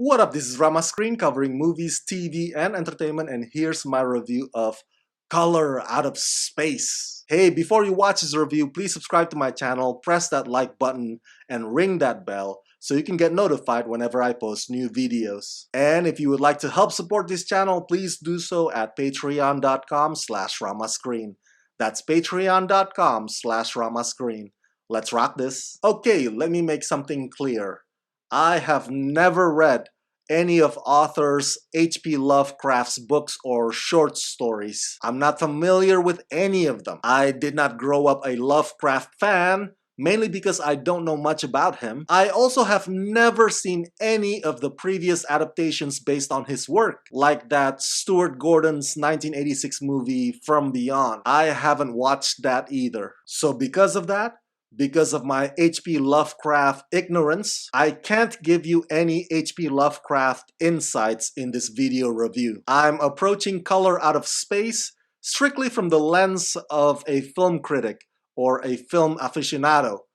What up, this is Rama Screen covering movies, TV, and entertainment, and here's my review of Color Out of Space. Hey, before you watch this review, please subscribe to my channel, press that like button, and ring that bell so you can get notified whenever I post new videos. And if you would like to help support this channel, please do so at patreon.com/ramascreen. That's patreon.com/ramascreen. Let's rock this. Okay, let me make something clear. I have never read any of authors H.P. Lovecraft's books or short stories. I'm not familiar with any of them. I did not grow up a Lovecraft fan, mainly because I don't know much about him. I also have never seen any of the previous adaptations based on his work, like that Stuart Gordon's 1986 movie From Beyond. I haven't watched that either. So because of that, because of my H.P. Lovecraft ignorance, I can't give you any H.P. Lovecraft insights in this video review. I'm approaching Color Out of Space strictly from the lens of a film critic or a film aficionado.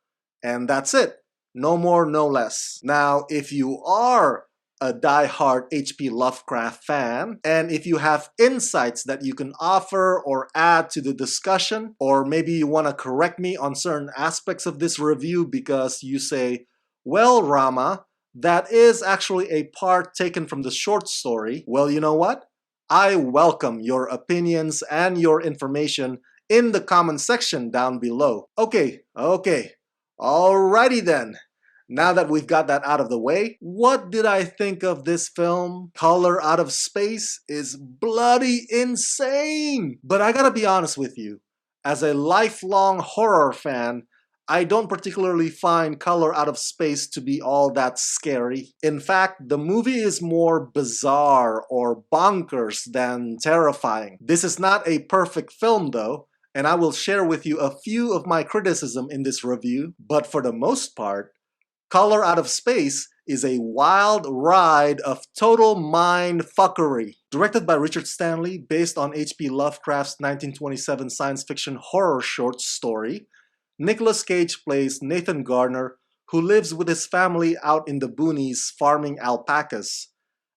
And that's it. No more, no less. Now, if you are a die-hard H.P. Lovecraft fan, and if you have insights that you can offer or add to the discussion, or maybe you want to correct me on certain aspects of this review because you say, well, Rama, that is actually a part taken from the short story, well, you know what? I welcome your opinions and your information in the comment section down below. Okay, alrighty then. Now that we've got that out of the way, what did I think of this film? Color Out of Space is bloody insane! But I gotta be honest with you, as a lifelong horror fan, I don't particularly find Color Out of Space to be all that scary. In fact, the movie is more bizarre or bonkers than terrifying. This is not a perfect film though, and I will share with you a few of my criticism in this review, but for the most part, Color Out of Space is a wild ride of total mind fuckery. Directed by Richard Stanley, based on H.P. Lovecraft's 1927 science fiction horror short story, Nicolas Cage plays Nathan Garner, who lives with his family out in the boonies farming alpacas.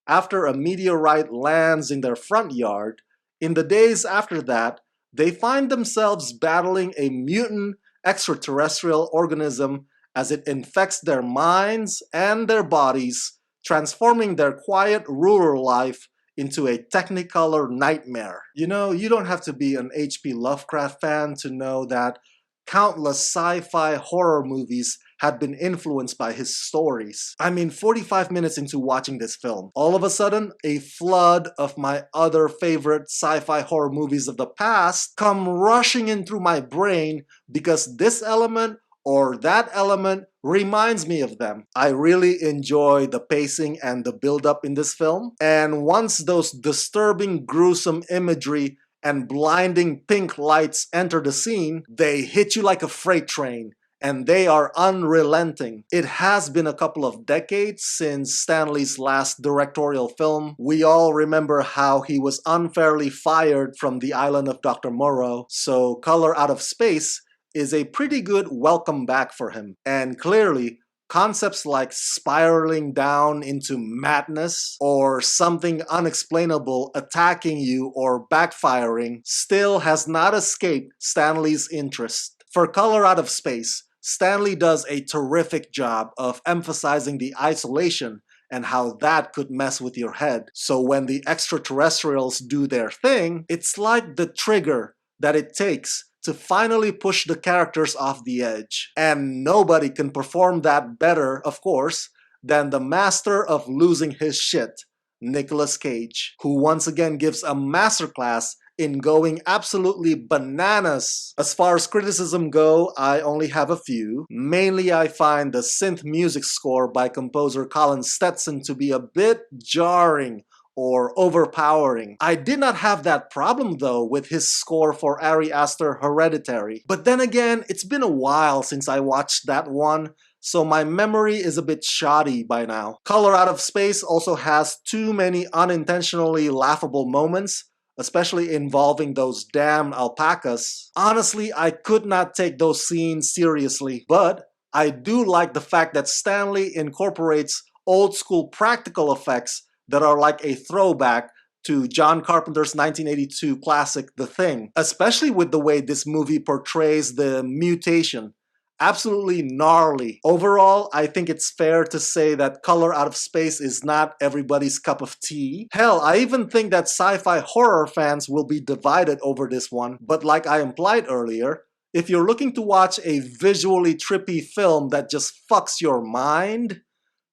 After a meteorite lands in their front yard, in the days after that, they find themselves battling a mutant extraterrestrial organism as it infects their minds and their bodies, transforming their quiet rural life into a technicolor nightmare. You know, you don't have to be an H.P. Lovecraft fan to know that countless sci-fi horror movies had been influenced by his stories. I mean, 45 minutes into watching this film, all of a sudden, a flood of my other favorite sci-fi horror movies of the past come rushing in through my brain because this element or that element reminds me of them. I really enjoy the pacing and the build-up in this film. And once those disturbing, gruesome imagery and blinding pink lights enter the scene, they hit you like a freight train. And they are unrelenting. It has been a couple of decades since Stanley's last directorial film. We all remember how he was unfairly fired from the island of Dr. Moreau. So Color Out of Space is a pretty good welcome back for him. And clearly, concepts like spiraling down into madness or something unexplainable attacking you or backfiring still has not escaped Stanley's interest. For Color Out of Space, Stanley does a terrific job of emphasizing the isolation and how that could mess with your head. So when the extraterrestrials do their thing, it's like the trigger that it takes to finally push the characters off the edge. And nobody can perform that better, of course, than the master of losing his shit, Nicolas Cage, who once again gives a masterclass in going absolutely bananas. As far as criticism go, I only have a few. Mainly I find the synth music score by composer Colin Stetson to be a bit jarring or overpowering. I did not have that problem though with his score for Ari Aster Hereditary. But then again, it's been a while since I watched that one, so my memory is a bit shoddy by now. Color Out of Space also has too many unintentionally laughable moments, especially involving those damn alpacas. Honestly, I could not take those scenes seriously, but I do like the fact that Stanley incorporates old school practical effects that are like a throwback to John Carpenter's 1982 classic The Thing, especially with the way this movie portrays the mutation. Absolutely gnarly. Overall, I think it's fair to say that Color Out of Space is not everybody's cup of tea. Hell, I even think that sci-fi horror fans will be divided over this one, but like I implied earlier, if you're looking to watch a visually trippy film that just fucks your mind,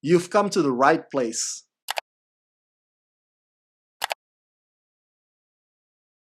you've come to the right place.